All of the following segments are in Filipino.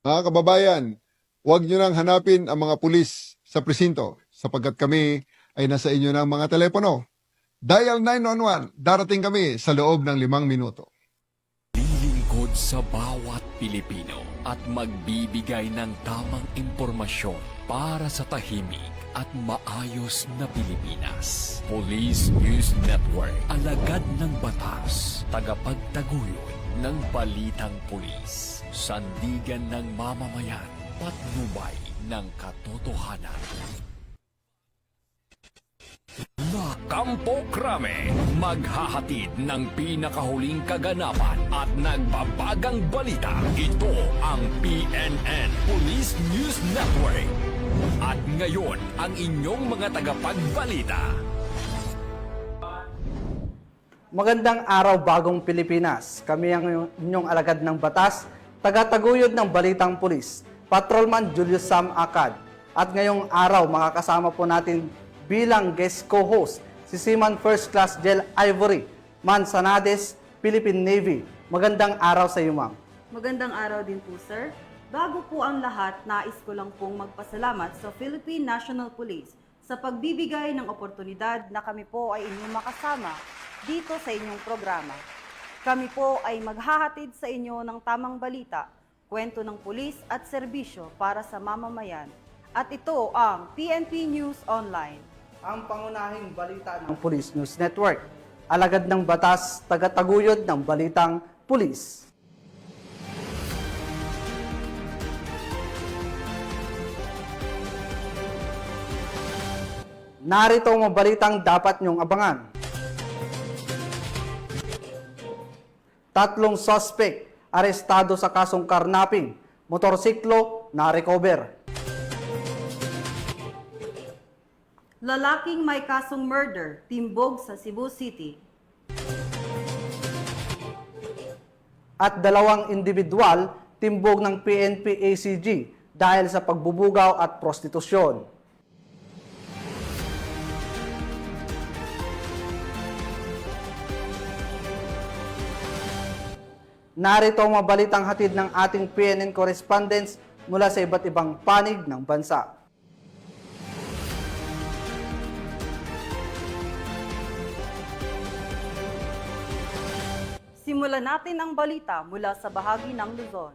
Mga kababayan, huwag nyo nang hanapin ang mga pulis sa presinto sapagkat kami ay nasa inyo ng mga telepono. Dial 911, darating kami sa loob ng 5 minuto. Lilingkod sa bawat Pilipino at magbibigay ng tamang impormasyon para sa tahimik at maayos na Pilipinas. Police News Network, alagad ng batas, tagapagtaguyod ng balitang pulis, sandigan ng mamamayan, patnubay ng katotohanan. Kampo Krame, maghahatid ng pinakahuling kaganapan at nagbabagang balita. Ito ang PNN Police News Network. At ngayon, ang inyong mga tagapagbalita. Magandang araw, bagong Pilipinas. Kami ang inyong alagad ng batas, tagataguyod ng balitang pulis, Patrolman Julius Sam Acad. At ngayong araw, makakasama po natin bilang guest co-host si Seaman First Class Jel Ivory, Manzanades, Philippine Navy. Magandang araw sa iyo, ma'am. Magandang araw din po, sir. Bago po ang lahat, nais ko lang pong magpasalamat sa Philippine National Police sa pagbibigay ng oportunidad na kami po ay inyong makasama dito sa inyong programa. Kami po ay maghahatid sa inyo ng tamang balita, kwento ng pulis at serbisyo para sa mamamayan. At ito ang PNP News Online. Ang pangunahing balita ng Police News Network. Alagad ng batas, tagataguyod ng balitang pulis. Narito ang mga balitang dapat niyong abangan. 3 suspect arestado sa kasong karnaping, motorsiklo na recover. Lalaking may kasong murder, timbog sa Cebu City. At 2 individual timbog ng PNP ACG dahil sa pagbubugaw at prostitusyon. Narito ang mga balitang hatid ng ating PNN correspondents mula sa iba't ibang panig ng bansa. Simulan natin ang balita mula sa bahagi ng Luzon.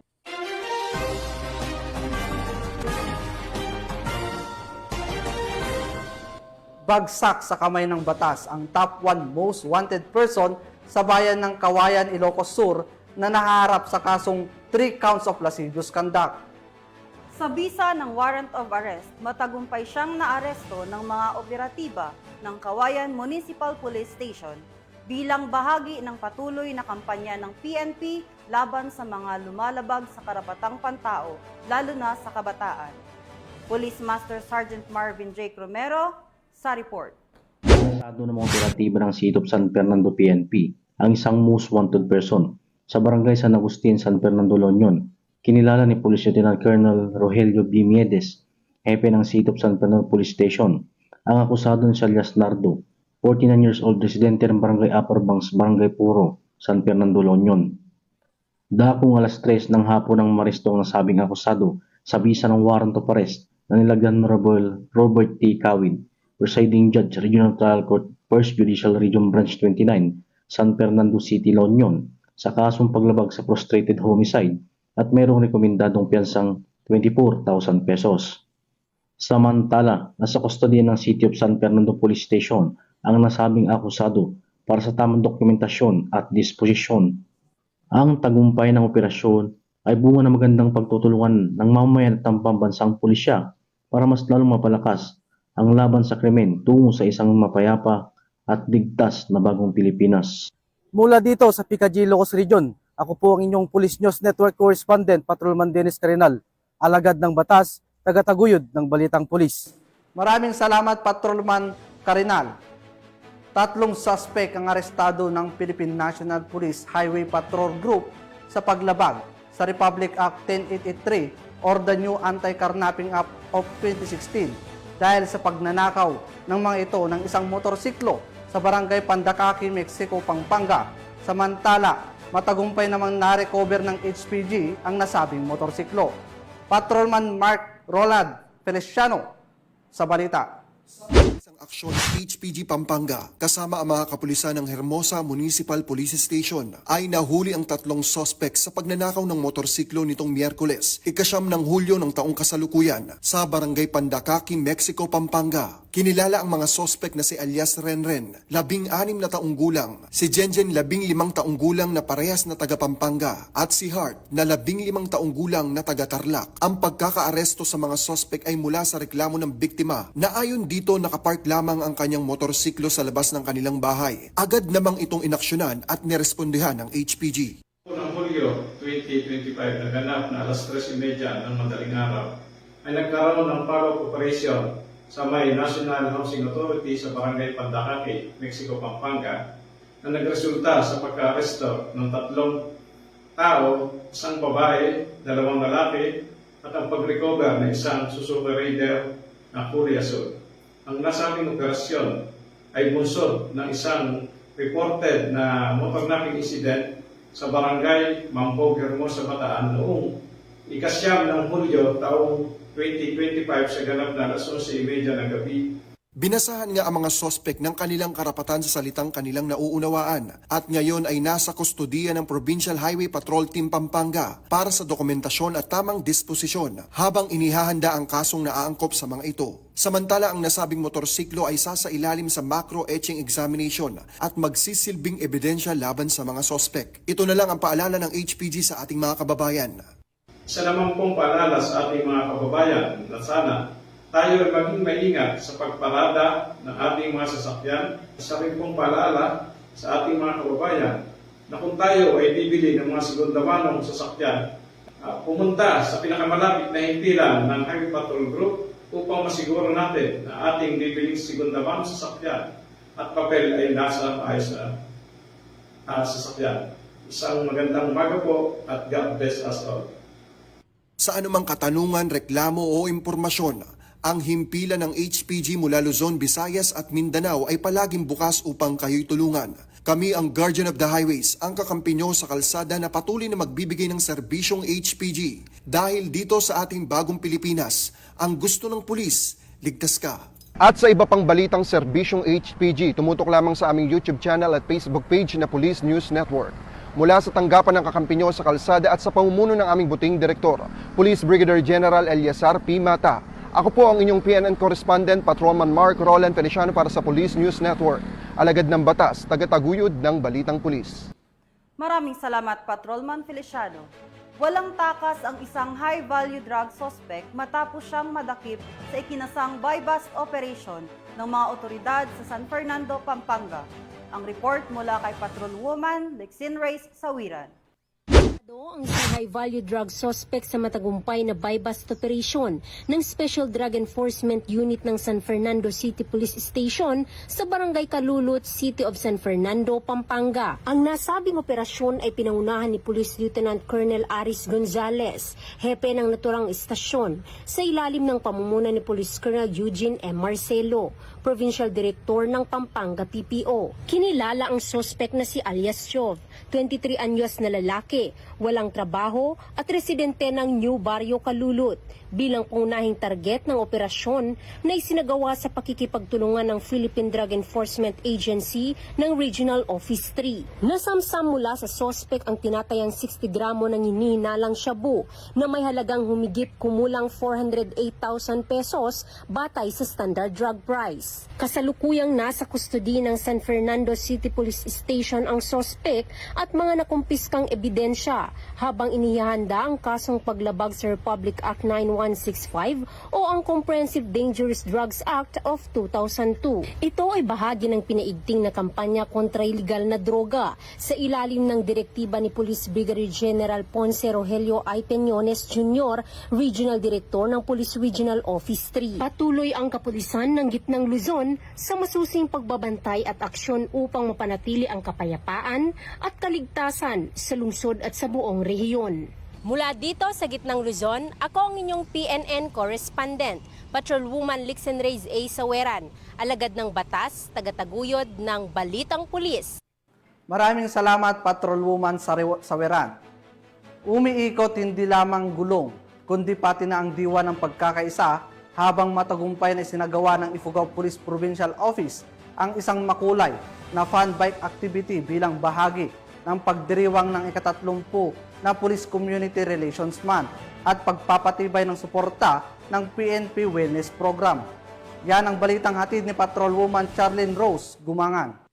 Bagsak sa kamay ng batas ang top 1 most wanted person sa bayan ng Kawayan, Ilocos Sur na naharap sa kasong 3 counts of lascivious conduct. Sa bisa ng warrant of arrest, matagumpay siyang naaresto ng mga operatiba ng Kawayan Municipal Police Station bilang bahagi ng patuloy na kampanya ng PNP laban sa mga lumalabag sa karapatang pantao, lalo na sa kabataan. Police Master Sergeant Marvin J. Romero sa report. Estado ng mga operatiba ng City of San Fernando PNP ang isang most wanted person sa barangay San Agustin, San Fernando, La Union. Kinilala ni Police Lieutenant Colonel Rogelio B. Miedes, hepe ng City of San Fernando Police Station, ang akusado ni Alias Nardo, 49 years old, residente ng barangay Upper Banks, Barangay Puro, San Fernando, La Union. Dakong 3:00 ng hapon ang maresto ang nasabing akusado sa bisa ng warrant of arrest na nilagdan Honorable Robert T. Kawin, Presiding Judge, Regional Trial Court, 1st Judicial Region Branch 29, San Fernando City, La Union, sa kasong paglabag sa prostrated homicide at mayroong rekomendadong piyansang 24,000 pesos. Samantala, nasa kustodiya ng City of San Fernando Police Station ang nasabing akusado para sa tamang dokumentasyon at disposisyon. Ang tagumpay ng operasyon ay bunga ng magandang pagtutulungan ng mamamayan at ng pambansang pulisya para mas lalong mapalakas ang laban sa krimen tungo sa isang mapayapa at ligtas na bagong Pilipinas. Mula dito sa PKG Ilocos Region, ako po ang inyong Police News Network correspondent, Patrolman Dennis Carinal, alagad ng batas, tagataguyod ng balitang pulis. Maraming salamat, Patrolman Carinal. 3 suspect ang arestado ng Philippine National Police Highway Patrol Group sa paglabag sa Republic Act 10883 or the new Anti-Carnapping Act of 2016 dahil sa pagnanakaw ng mga ito ng isang motorsiklo sa Barangay Pandakaki, Mexico, Pampanga. Samantala, matagumpay namang na-recover ng HPG ang nasabing motorsiklo. Patrolman Mark Roland Feliciano sa balita. Isang aksyon ng HPG Pampanga kasama ang mga kapulisan ng Hermosa Municipal Police Station ay nahuli ang 3 sospek sa pagnanakaw ng motorsiklo nitong Miyerkules, 9 ng Hulyo ng taong kasalukuyan sa Barangay Pandakaki, Mexico, Pampanga. Kinilala ang mga sospek na si alias Renren, 16 na taong gulang, si Jenjen, 15 taong gulang na parehas na taga Pampanga, at si Hart na 15 taong gulang na taga Tarlac. Ang pagkakaaresto sa mga sospek ay mula sa reklamo ng biktima na ayon dito nakapark lamang ang kanyang motorsiklo sa labas ng kanilang bahay. Agad namang itong inaksyonan at nirespondehan ng HPG. Noong Hulyo 2025, naganap na alas 3:30 ng madaling araw, ay nagkaroon ng follow-up operation sa may National Housing Authority sa Barangay Pandakaki, Mexico, Pampanga, na nagresulta sa pagka-aresto ng 3 tao, 1 babae, 2 lalaki, at ang pag-recover ng isang Suzuki Raider na kulay asul. Ang nasabing operasyon ay bunsod ng isang reported na motor knocking incident sa Barangay Mampog, Hermosa, Bataan noong 9 ng Hulyo taong 2025 sa ganap na alas 11:30 ng gabi. Binasahan nga ang mga sospek ng kanilang karapatan sa salitang kanilang nauunawaan at ngayon ay nasa kustodiya ng Provincial Highway Patrol Team Pampanga para sa dokumentasyon at tamang disposisyon habang inihahanda ang kasong naaangkop sa mga ito. Samantala ang nasabing motorsiklo ay sasailalim sa macro etching examination at magsisilbing ebidensya laban sa mga sospek. Ito na lang ang paalala ng HPG sa ating mga kababayan. Isa naman pong paalala sa ating mga kababayan na sana tayo ay maging maingat sa pagparada ng ating mga sasakyan. Isa rin pong paalala sa ating mga kababayan na kung tayo ay bibili ng mga segundamanong sasakyan, pumunta sa pinakamalapit na hintilan ng Highway Patrol Group upang masiguro natin na ating bibiling segundamanong sasakyan at papel ay nasa maayos na sasakyan. Isang magandang umaga po at God bless us all. Sa anumang katanungan, reklamo o impormasyon, ang himpilan ng HPG mula Luzon, Visayas at Mindanao ay palaging bukas upang kayo'y tulungan. Kami ang Guardian of the Highways, ang kakampi nyo sa kalsada na patuloy na magbibigay ng serbisyong HPG. Dahil dito sa ating bagong Pilipinas, ang gusto ng pulis, ligtas ka. At sa iba pang balitang serbisyong HPG, tumutok lamang sa aming YouTube channel at Facebook page na Police News Network. Mula sa tanggapan ng kakampi nyo sa kalsada at sa pamumuno ng aming buting direktor, Police Brigadier General Eliazar P. Mata. Ako po ang inyong PNN correspondent, Patrolman Mark Roland Feliciano para sa Police News Network. Alagad ng batas, tagataguyod ng balitang pulis. Maraming salamat, Patrolman Feliciano. Walang takas ang isang high-value drug suspect matapos siyang madakip sa ikinasang buy-bust operation ng mga otoridad sa San Fernando, Pampanga. Ang report mula kay Patrolwoman Lexin Reyes Sawiran. Ang isang high-value drug suspect sa matagumpay na buy-bust operation ng Special Drug Enforcement Unit ng San Fernando City Police Station sa Barangay Kalulot, City of San Fernando, Pampanga. Ang nasabing operasyon ay pinangunahan ni Police Lieutenant Colonel Aris Gonzales, hepe ng naturang istasyon, sa ilalim ng pamumuno ni Police Colonel Eugene M. Marcelo, Provincial Director ng Pampanga PPO. Kinilala ang suspect na si alias Chov, 23 anyos na lalaki, walang trabaho at residente ng New Barrio Kalulot bilang pangunahing target ng operasyon na isinagawa sa pakikipagtulungan ng Philippine Drug Enforcement Agency ng Regional Office 3. Nasamsam mula sa suspect ang tinatayang 60 gramo ng hinihinalang shabu na may halagang humigit kumulang 408,000 pesos batay sa standard drug price. Kasalukuyang nasa kustodi ng San Fernando City Police Station ang suspect at mga nakumpiskang ebidensya habang inihahanda ang kasong paglabag sa Republic Act 9165 o ang Comprehensive Dangerous Drugs Act of 2002. Ito ay bahagi ng pinaigting na kampanya kontra ilegal na droga sa ilalim ng direktiba ni Police Brigadier General Ponce Rogelio I. Peñones Jr., Regional Director ng Police Regional Office 3. Patuloy ang kapulisan ng Gitnang Luzon sa masusing pagbabantay at aksyon upang mapanatili ang kapayapaan at kaligtasan sa lungsod at sa buong rehiyon. Mula dito sa Gitnang Luzon, ako ang inyong PNN correspondent, Patrolwoman Lexin Reyes A. Sawiran, alagad ng batas, tagataguyod ng balitang pulis. Maraming salamat, Patrolwoman Sawiran. Umiikot hindi lamang gulong, kundi pati na ang diwa ng pagkakaisa habang matagumpay na isinagawa ng Ifugao Police Provincial Office ang isang makulay na fun bike activity bilang bahagi ng pagdiriwang ng ika-30 na Police Community Relations Month at pagpapatibay ng suporta ng PNP Wellness Program. Yan ang balitang hatid ni Patrolwoman Charlene Rose Gumangan.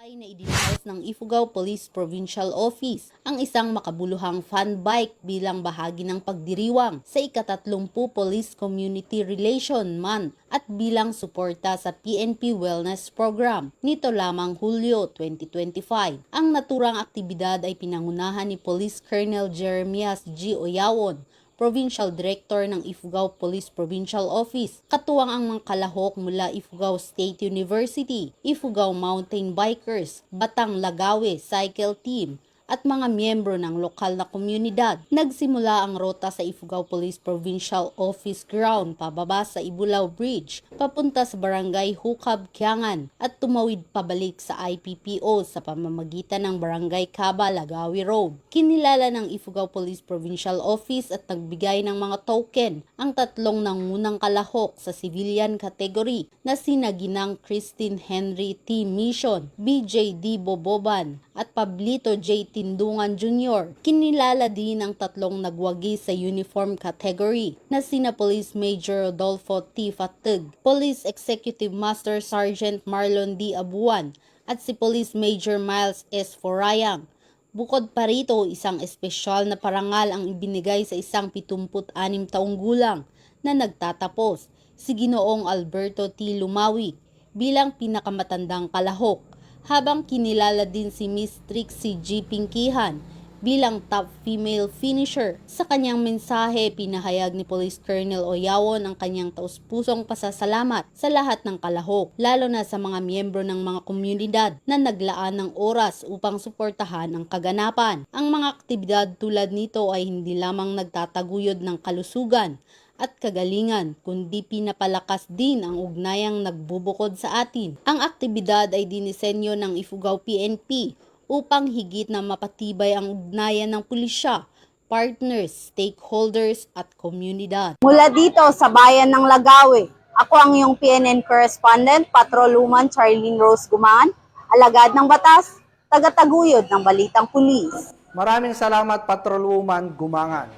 Ay na idinayos ng Ifugao Police Provincial Office ang isang makabuluhang fun bike bilang bahagi ng pagdiriwang sa ika-30 Police Community Relation Month at bilang suporta sa PNP Wellness Program nito lamang Hulyo 2025. Ang naturang aktibidad ay pinangunahan ni Police Colonel Jeremias G. Oyawon, Provincial Director ng Ifugao Police Provincial Office, katuwang ang mga kalahok mula Ifugao State University, Ifugao Mountain Bikers, Batang Lagawe Cycle Team, at mga miyembro ng lokal na komunidad. Nagsimula ang rota sa Ifugao Police Provincial Office Ground pababa sa Ibulaw Bridge, papunta sa Barangay Hukab, Kiangan, at tumawid pabalik sa IPPO sa pamamagitan ng Barangay Kaba, Lagawi Road. Kinilala ng Ifugao Police Provincial Office at nagbigay ng mga token ang tatlong nangunang kalahok sa civilian category na sina Ginang Christine Henry T. Mission, BJ D. Boboban, at Pablito J. Tindungan Jr. Kinilala din ang tatlong nagwagi sa uniform category na sina Police Major Rodolfo T. Fatug, Police Executive Master Sergeant Marlon D. Abuan, at si Police Major Miles S. Forayang. Bukod pa rito, isang espesyal na parangal ang ibinigay sa isang 76 taong gulang na nagtatapos, si Ginoong Alberto T. Lumawi, bilang pinakamatandang kalahok, habang kinilala din si Miss Trixie G. Pinkihan bilang top female finisher. Sa kanyang mensahe, pinahayag ni Police Colonel Oyawon ang kanyang taus-pusong pasasalamat sa lahat ng kalahok, lalo na sa mga miyembro ng mga komunidad na naglaan ng oras upang suportahan ang kaganapan. Ang mga aktibidad tulad nito ay hindi lamang nagtataguyod ng kalusugan at kagalingan, kundi pinapalakas din ang ugnayang nagbubukod sa atin. Ang aktibidad ay dinisenyo ng Ifugao PNP upang higit na mapatibay ang ugnayan ng pulisya, partners, stakeholders at komunidad. Mula dito sa bayan ng Lagawe, ako ang iyong PNN correspondent, Patrolwoman Charlene Rose Gumangan, alagad ng batas, tagataguyod ng balitang pulis. Maraming salamat, Patrolwoman Gumangan.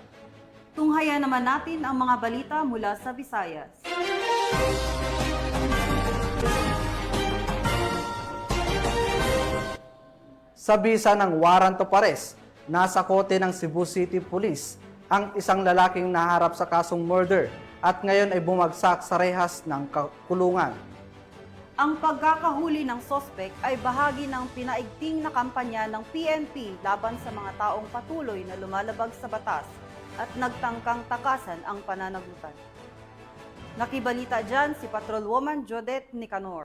Tunghayan naman natin ang mga balita mula sa Visayas. Sa bisa ng warrant of arrest, nasa kote ng Cebu City Police ang isang lalaking naharap sa kasong murder at ngayon ay bumagsak sa rehas ng kulungan. Ang pagkakahuli ng sospek ay bahagi ng pinaigting na kampanya ng PNP laban sa mga taong patuloy na lumalabag sa batas at nagtangkang takasan ang pananagutan. Nakibalita dyan si Patrolwoman Jodette Nicanor.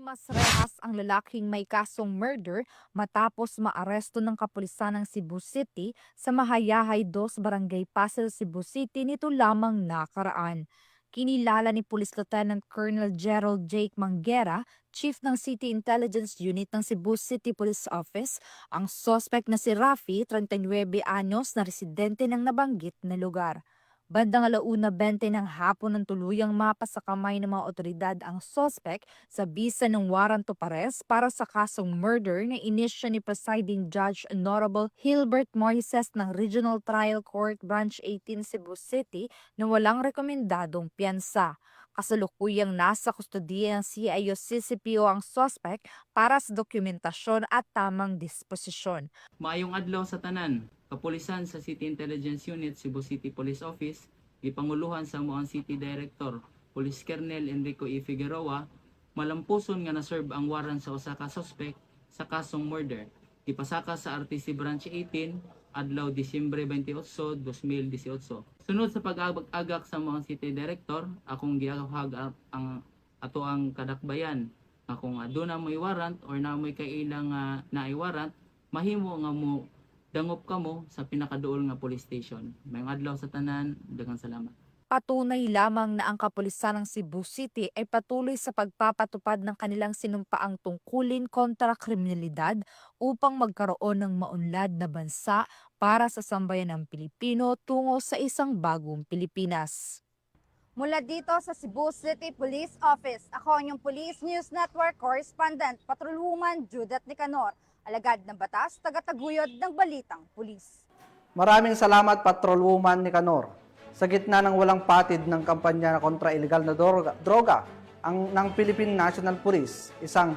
Mas rehas ang lalaking may kasong murder matapos maaresto ng kapulisan ng Cebu City sa Mahayahay 2 Barangay Pasel, Cebu City nito lamang nakaraan. Kinilala ni Police Lieutenant Colonel Gerald Jake Manguera, Chief ng City Intelligence Unit ng Cebu City Police Office, ang suspect na si Rafi, 39 anyos na residente ng nabanggit na lugar. Bandang 1:20 ng hapon ng tuluyang mapa sa kamay ng mga otoridad ang suspect sa bisa ng warrant of arrest para sa kasong murder na inisyo ni Presiding Judge Honorable Hilbert Moises ng Regional Trial Court Branch 18 Cebu City na walang rekomendadong piyansa. Kasalukuyang nasa kustodiya ng CIO-CCPO ang suspect para sa dokumentasyon at tamang disposisyon. Maayong adlaw sa tanan, kapulisan sa City Intelligence Unit, Cebu City Police Office, gipanguluhan sa moang City Director, Police Colonel Enrico E. Figueroa, malampuson nga na-serve ang warrant sa usa ka suspect sa kasong murder. Gipasaka sa RTC Branch 18, adlaw Disyembre 28, 2018. Sunod sa pag-agak sa moang City Director, akong giahag ang ato ang kadakbayan. Akong aduna mo'y warrant or na mo'y kailang na warrant, mahimo nga mo dangop kamo sa pinakaduol nga police station. Mayong adlaw sa tanan, daghang salamat. Patunay lamang na ang kapulisan ng Cebu City ay patuloy sa pagpapatupad ng kanilang sinumpaang tungkulin kontra kriminalidad upang magkaroon ng maunlad na bansa para sa sambayan ng Pilipino tungo sa isang bagong Pilipinas. Mula dito sa Cebu City Police Office, ako ang inyong Police News Network Correspondent, Patrolwoman Judith Nicanor, alagad ng batas, tagataguyod ng balitang pulis. Maraming salamat, Patrolwoman Nicanor. Sa gitna ng walang patid ng kampanya kontra illegal na droga ng Philippine National Police, isang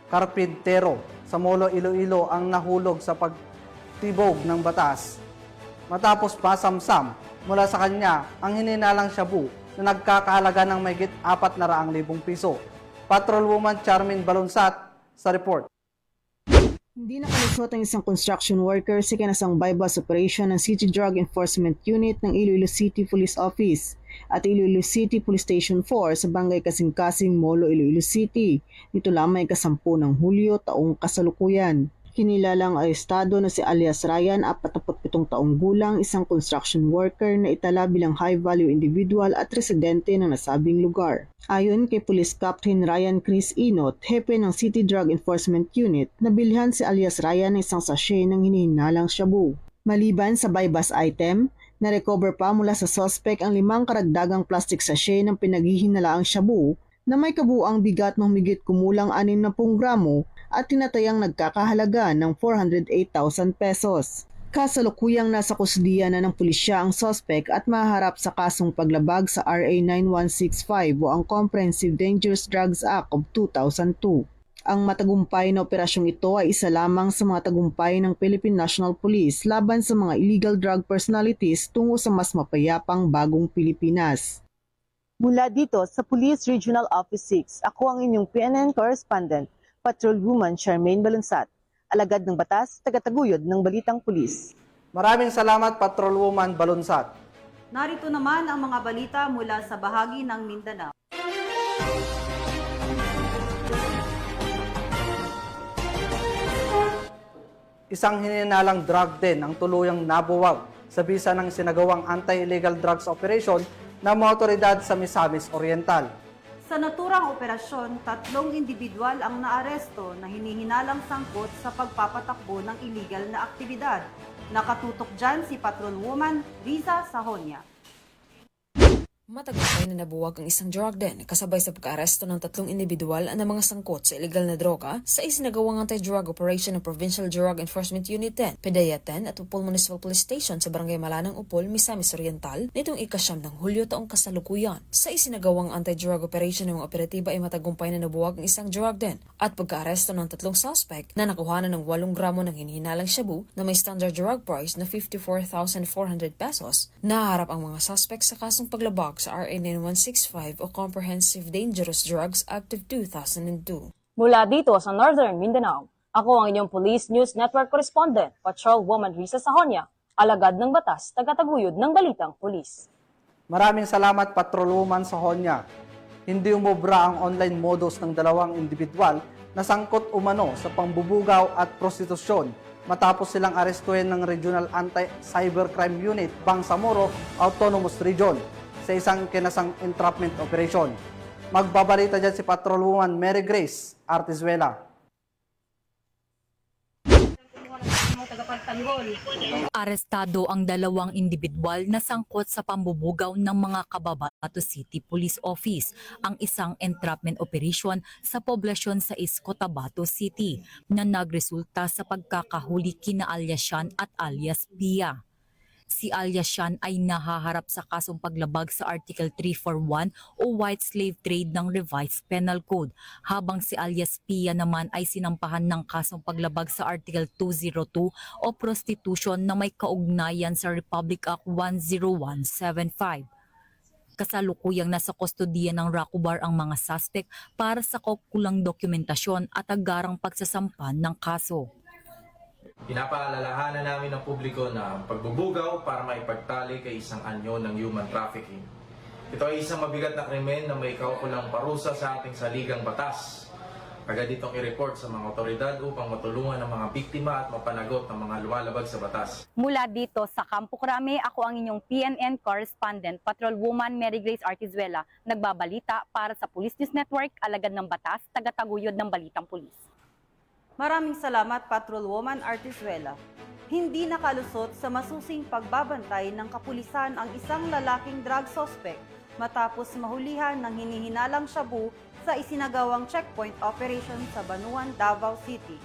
karpintero sa Molo, Iloilo ang nahulog sa pagtibog ng batas. Matapos pasamsam mula sa kanya ang hininalang shabu na nagkakahalaga ng mahigit 400,000 piso. Patrolwoman Charmin Balunsat sa report. Hindi nakalusot ang isang construction worker sa kinasang bypass operation ng City Drug Enforcement Unit ng Iloilo City Police Office at Iloilo City Police Station 4 sa Barangay Kasing-Kasing, Molo, Iloilo City. Nito lamang 10 ng Hulyo taong kasalukuyan. Kinilalang arestado na si alias Ryan, 47 taong gulang, isang construction worker na itala bilang high-value individual at residente ng nasabing lugar. Ayon kay Police Captain Ryan Chris Inot, hepe ng City Drug Enforcement Unit, nabilhan si alias Ryan ng isang sachet ng hinihinalang shabu. Maliban sa buy-bust item, na-recover pa mula sa suspect ang 5 karagdagang plastic sachet ng pinaghihinalaang shabu na may kabuang bigat ng higit kumulang 60 gramo at tinatayang nagkakahalaga ng 408,000 pesos. Kasalukuyang nasa kusdiya na ng pulisya ang suspect at maharap sa kasong paglabag sa RA 9165 o ang Comprehensive Dangerous Drugs Act of 2002. Ang matagumpay na operasyong ito ay isa lamang sa mga tagumpay ng Philippine National Police laban sa mga illegal drug personalities tungo sa mas mapayapang bagong Pilipinas. Mula dito sa Police Regional Office 6, ako ang inyong PNN correspondent, Patrolwoman Charmaine Balunsat, alagad ng batas, tagataguyod ng balitang pulis. Maraming salamat, Patrolwoman Balunsat. Narito naman ang mga balita mula sa bahagi ng Mindanao. Isang hininalang drug den ang tuluyang nabuwag sa bisa ng sinagawang anti-illegal drugs operation ng mga otoridad sa Misamis Oriental. Sa naturang operasyon, 3 individual ang naaresto na hinihinalang sangkot sa pagpapatakbo ng illegal na aktibidad. Nakatutok dyan si Patrolwoman Riza Sahonia. Matagumpay na nabuwag ang isang drug den kasabay sa pag-aresto ng 3 individual na mga sangkot sa illegal na droga sa isinagawang anti-drug operation ng Provincial Drug Enforcement Unit 10, PDEA 10 at Upol Municipal Police Station sa Barangay Malanang Upol, Misamis Oriental nitong 9 ng Hulyo taong kasalukuyan. Sa isinagawang anti-drug operation ng mga operatiba ay matagumpay na nabuwag ang isang drug den at pag-aresto ng 3 suspect na nakuhanan ng 8 gramo ng hinihinalang shabu na may standard drug price na 54,400 pesos. Naharap ang mga suspect sa kasong paglabag sa RA 9165 o Comprehensive Dangerous Drugs Act of 2002. Mula dito sa Northern Mindanao, ako ang inyong Police News Network correspondent, Patrolwoman Riza Sahonia, alagad ng batas, tagataguyod ng balitang pulis. Maraming salamat, Patrolwoman Sahonia. Hindi umubra ang online modus ng 2 individual na sangkot umano sa pambubugaw at prostitusyon matapos silang arestuhin ng Regional Anti-Cybercrime Unit, Bangsamoro Autonomous Region sa isang kinasang entrapment operation. Magbabalita dyan si Patrolwoman Mary Grace Artizuela. Arestado ang 2 individual na sangkot sa pambubugaw ng mga Cababato City Police Office, ang isang entrapment operation sa poblasyon sa Cotabato City na nagresulta sa pagkakahuli kina alias Sean at alias Pia. Si alias Sean ay nahaharap sa kasong paglabag sa Article 341 o White Slave Trade ng Revised Penal Code, habang si alias Pia naman ay sinampahan ng kasong paglabag sa Article 202 o Prostitution na may kaugnayan sa Republic Act 10175. Kasalukuyang nasa kustodiya ng RACOBAR ang mga suspect para sa kukulang dokumentasyon at agarang pagsasampan ng kaso. Pinapaalalahanan namin ng publiko na ang pagbubugaw para maipagtali kay isang anyo ng human trafficking. Ito ay isang mabigat na krimen na may kaukulang parusa sa ating saligang batas. agad itong i-report sa mga otoridad upang matulungan ang mga biktima at mapanagot ng mga lumalabag sa batas. Mula dito sa Campo Crame, ako ang inyong PNN correspondent, Patrolwoman Mary Grace Artizuela, nagbabalita para sa Police News Network, alagad ng batas, tagataguyod ng balitang pulis. Maraming salamat, Patrolwoman Artizuela. Hindi nakalusot sa masusing pagbabantay ng kapulisan ang isang lalaking drug suspect matapos mahulihan ng hinihinalang shabu sa isinagawang checkpoint operation sa Banuan, Davao City.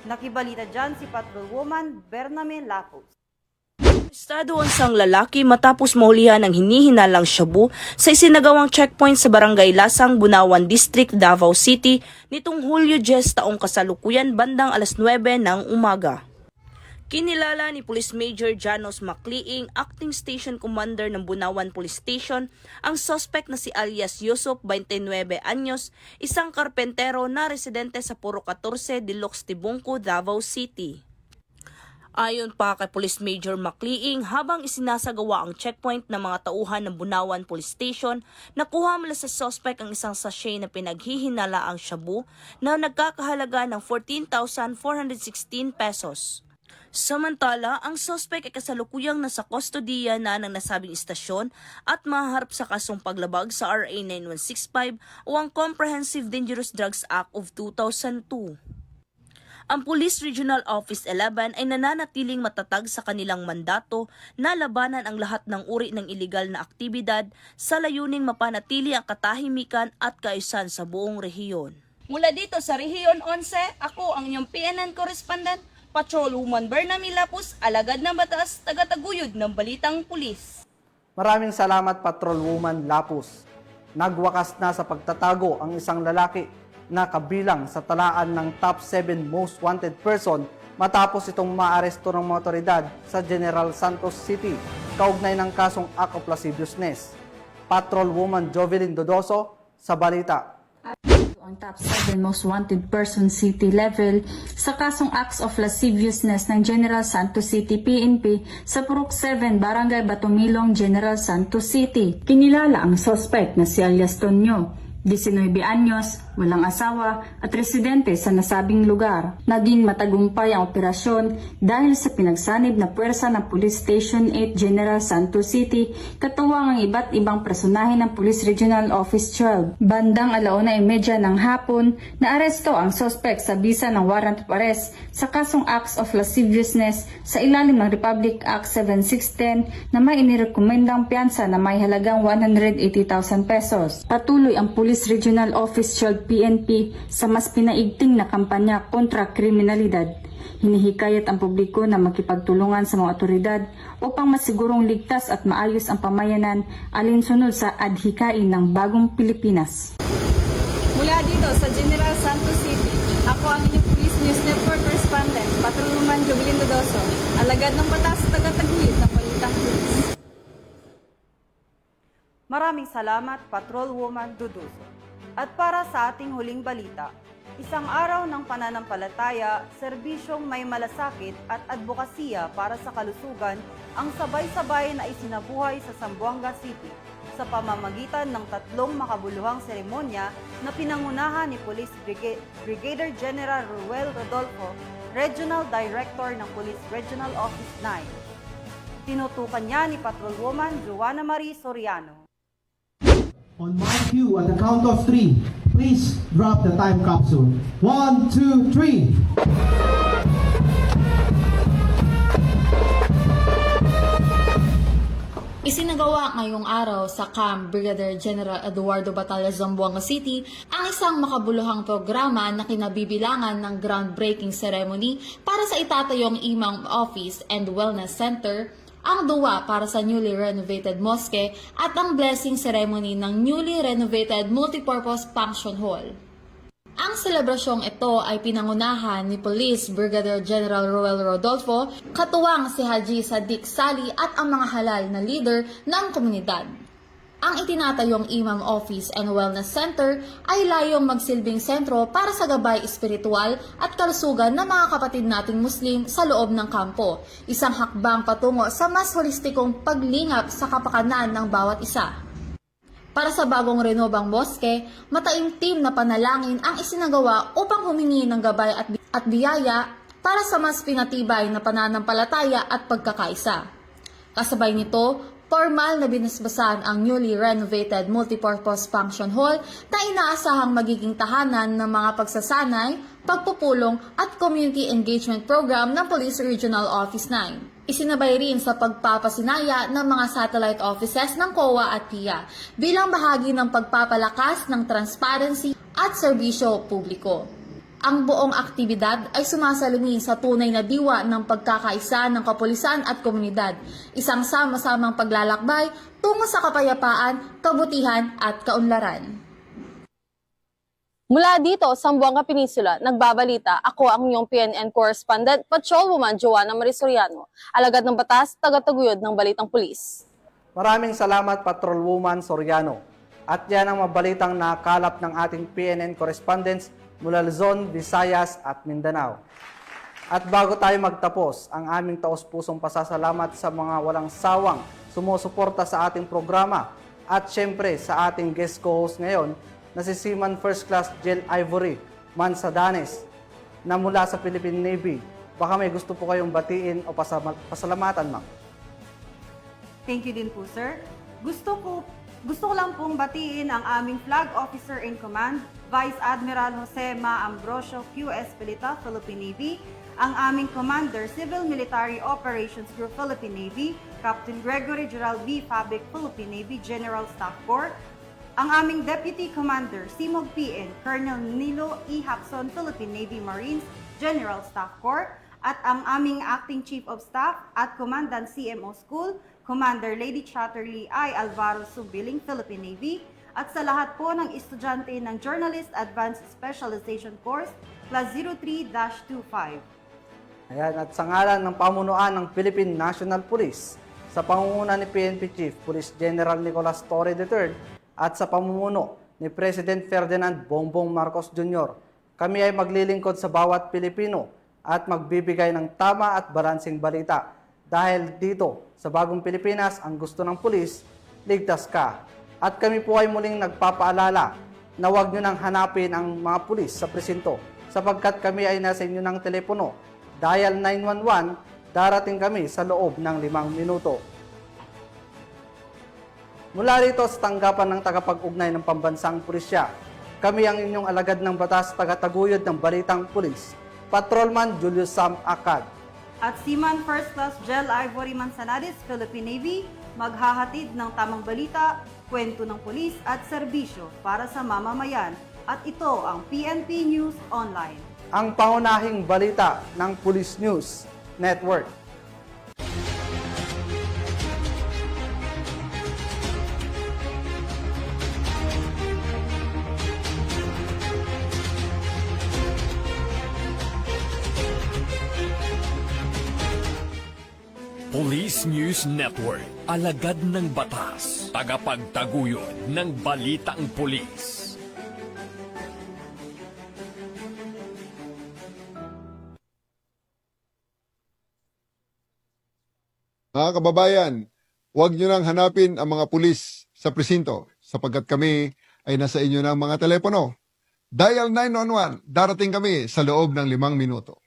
Nakibalita dyan si Patrolwoman Bernamen Lapos. Arestado ang isang lalaki matapos mahulihan ng hinihinalang shabu sa isinagawang checkpoint sa Barangay Lasang, Bunawan District, Davao City nitong Hulyo 10 taong kasalukuyan bandang alas 9 ng umaga. Kinilala ni Police Major Janos Macliing, Acting Station Commander ng Bunawan Police Station, ang suspect na si alias Yusuf, 29 anyos, isang karpentero na residente sa Puro 14, Dilox, Tibungco, Davao City. Ayon pa kay Police Major Macliing, habang isinasagawa ang checkpoint ng mga tauhan ng Bunawan Police Station, nakuha mula sa suspect ang isang sachet na pinaghihinala ang shabu na nagkakahalaga ng 14,416 pesos. Samantala, ang suspect ay kasalukuyang nasa kustodiya na ng nasabing istasyon at maharap sa kasong paglabag sa RA 9165 o ang Comprehensive Dangerous Drugs Act of 2002. Ang Police Regional Office 11 ay nananatiling matatag sa kanilang mandato na labanan ang lahat ng uri ng iligal na aktibidad sa layuning mapanatili ang katahimikan at kaayusan sa buong rehiyon. Mula dito sa Rehiyon 11, ako ang inyong PNN correspondent, Patrolwoman Bernamen Lapos, alagad ng batas, tagataguyod ng balitang pulis. Maraming salamat, Patrolwoman Lapus. Nagwakas na sa pagtatago ang isang lalaki na kabilang sa talaan ng top 7 most wanted person matapos itong maaresto ng mga otoridad sa General Santos City kaugnay ng kasong act of lasciviousness. Patrolwoman Jovelyn Dodoso sa balita. Ang top 7 most wanted person city level sa kasong acts of lasciviousness ng General Santos City PNP sa Purok 7, Barangay Batumilong, General Santos City. Kinilala ang suspect na si alias Tonyo, 19 anyos, walang asawa at residente sa nasabing lugar. Naging matagumpay ang operasyon dahil sa pinagsanib na puwersa ng Police Station 8 General Santos City, katuwang ang iba't ibang personahe ng Police Regional Office 12. Bandang 1:30 ng hapon, naaresto ang suspect sa bisa ng warrant of arrest sa kasong acts of lasciviousness sa ilalim ng Republic Act 7610 na may inirekomendang piyansa na may halagang 180,000 pesos. Patuloy ang Police Regional Office 12 PNP sa mas pinaigting na kampanya kontra kriminalidad. Hinihikayat ang publiko na makipagtulungan sa mga otoridad upang masigurong ligtas at maayos ang pamayanan alinsunod sa adhikain ng bagong Pilipinas. Mula dito sa General Santos City, ako ang inyong Police News Network correspondent, Patrolwoman Jovelyn Dodoso, alagad ng batas, tagataguyod ng balitang pulis. Maraming salamat, Patrolwoman Dodoso. At para sa ating huling balita, isang araw ng pananampalataya, serbisyong may malasakit at advokasya para sa kalusugan ang sabay-sabay na isinabuhay sa Zamboanga City sa pamamagitan ng 3 makabuluhang seremonya na pinangunahan ni Police Brigadier General Ruel Rodolfo, Regional Director ng Police Regional Office 9. Tinutukan niya ni Patrolwoman Joanna Marie Soriano. On my cue, at the count of 3, please drop the time capsule. 1, 2, 3. Isinagawa ngayong araw sa Camp Brigadier General Eduardo Batalla, Zamboanga City ang isang makabuluhang programa na kinabibilangan ng groundbreaking ceremony para sa itatayong Imam Office and Wellness Center, ang duwa para sa newly renovated mosque at ang blessing ceremony ng newly renovated multipurpose function hall. Ang selebrasyong ito ay pinangunahan ni Police Brigadier General Ruel Rodolfo, katuwang si Haji Sadiq Sali at ang mga halal na leader ng komunidad. Ang itinatayong Imam Office and Wellness Center ay layong magsilbing sentro para sa gabay espiritual at kalusugan ng mga kapatid nating Muslim sa loob ng kampo, isang hakbang patungo sa mas holistikong paglingap sa kapakanan ng bawat isa. Para sa bagong renobang boske, mataimtim na panalangin ang isinagawa upang humingi ng gabay at biyaya para sa mas pinatibay na pananampalataya at pagkakaisa. Kasabay nito, formal na binasbasan ang newly renovated multipurpose function hall na inaasahang magiging tahanan ng mga pagsasanay, pagpupulong at community engagement program ng Police Regional Office 9. Isinabay rin sa pagpapasinaya ng mga satellite offices ng COA at PIA bilang bahagi ng pagpapalakas ng transparency at serbisyo publiko. Ang buong aktibidad ay sumasalungi sa tunay na diwa ng pagkakaisa ng kapulisan at komunidad, isang sama-samang paglalakbay tungo sa kapayapaan, kabutihan at kaunlaran. Mula dito sa Zamboanga Peninsula, nagbabalita, ako ang inyong PNN correspondent, Patrolwoman Joanna Marisoriano, alagad ng batas, tagataguyod ng Balitang Pulis. Maraming salamat, Patrolwoman Soriano. At yan ang mabalitang nakalap ng ating PNN correspondents mula Luzon, Visayas at Mindanao. At bago tayo magtapos, ang aming taos-pusong pasasalamat sa mga walang sawang sumusuporta sa ating programa at syempre sa ating guest co-host ngayon na si Seaman First Class Jel Ivory Mansadanes na mula sa Philippine Navy. Baka may gusto po kayong batiin o pasalamatan, ma'am. Thank you din po, sir. Gusto ko lang pong batiin ang aming Flag Officer in Command, Vice Admiral Jose Ma Ambrosio QS Pilita, Philippine Navy, ang aming Commander, Civil Military Operations Group, Philippine Navy, Captain Gregory Gerald B. Fabic, Philippine Navy General Staff Corps, ang aming Deputy Commander, Simog PN, Colonel Nilo E. Hapson, Philippine Navy Marines General Staff Corps, at ang aming Acting Chief of Staff at Commandant CMO School, Commander Lady Chatterley I. Alvaro Subiling, Philippine Navy, at sa lahat po ng estudyante ng Journalist Advanced Specialization Course, Class 03-25. Ayan, at sa ngalan ng pamunuan ng Philippine National Police, sa pangunguna ni PNP Chief Police General Nicolas Torre III, at sa pamumuno ni President Ferdinand Bongbong Marcos Jr., kami ay maglilingkod sa bawat Pilipino at magbibigay ng tama at balansing balita. Dahil dito, sa bagong Pilipinas, ang gusto ng pulis, ligtas ka. At kami po ay muling nagpapaalala na huwag nyo nang hanapin ang mga pulis sa presinto sapagkat kami ay nasa inyo ng telepono. Dial 911, darating kami sa loob ng 5 minuto. Mula rito sa tanggapan ng tagapag-ugnay ng pambansang pulisya, kami ang inyong alagad ng batas, tagataguyod ng Balitang Pulis, Patrolman Julius Sam Acad. At Seaman First Class Jel Ivory Manzanares, Philippine Navy, maghahatid ng tamang balita, kwento ng pulis at serbisyo para sa mamamayan. At ito ang PNP News Online. Ang pangunahing balita ng Police News Network. Police News Network, alagad ng batas, tagapagtaguyod ng balitang pulis. Mga kababayan, huwag nyo nang hanapin ang mga pulis sa presinto sapagkat kami ay nasa inyo ng mga telepono. Dial 911, darating kami sa loob ng 5 minuto.